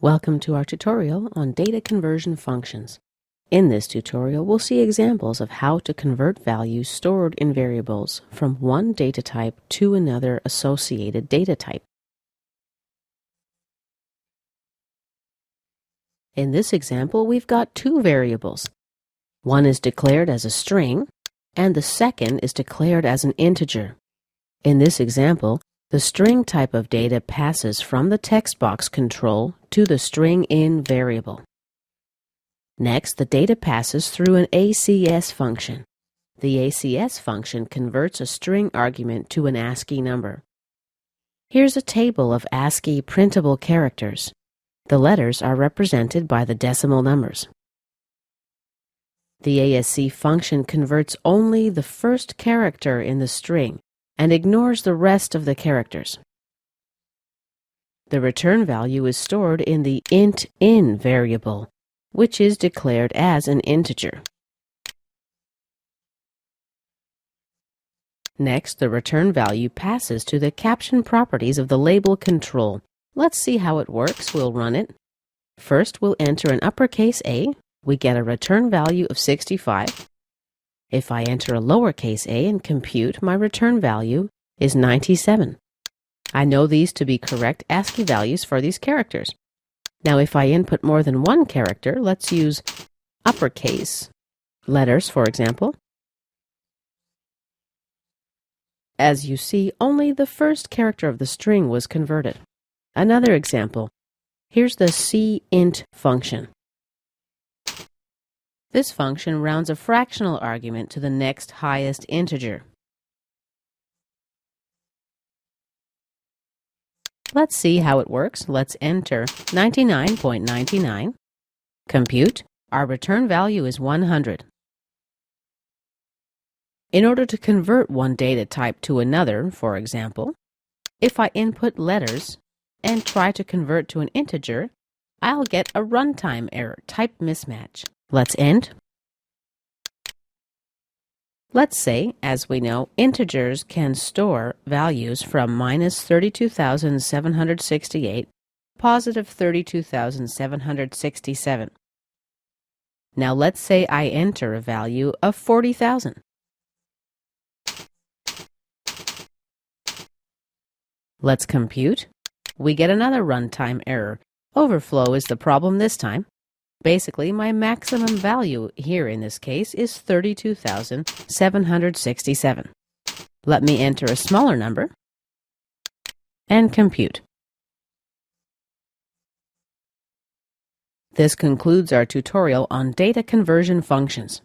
Welcome to our tutorial on data conversion functions. In this tutorial, we'll see examples of how to convert values stored in variables from one data type to another associated data type. In this example, we've got two variables. One is declared as a string, and the second is declared as an integer. In this example, the string type of data passes from the text box control to the string in variable. Next, the data passes through an ACS function. The ACS function converts a string argument to an ASCII number. Here's a table of ASCII printable characters. The letters are represented by the decimal numbers. The ASC function converts only the first character in the string and ignores the rest of the characters. The return value is stored in the int_in variable, which is declared as an integer. Next, the return value passes to the caption properties of the label control. Let's see how it works. We'll run it. First, we'll enter an uppercase A. We get a return value of 65. If I enter a lowercase a and compute, my return value is 97. I know these to be correct ASCII values for these characters. Now, if I input more than one character, let's use uppercase letters, for example. As you see, only the first character of the string was converted. Another example. Here's the cint function. This function rounds a fractional argument to the next highest integer. Let's see how it works. Let's enter 99.99. Compute. Our return value is 100. In order to convert one data type to another, for example, if I input letters and try to convert to an integer, I'll get a runtime error, type mismatch. Let's end. Let's say, as we know, integers can store values from minus 32,768, positive 32,767. Now let's say I enter a value of 40,000. Let's compute. We get another runtime error. Overflow is the problem this time. Basically, my maximum value here in this case is 32,767. Let me enter a smaller number and compute. This concludes our tutorial on data conversion functions.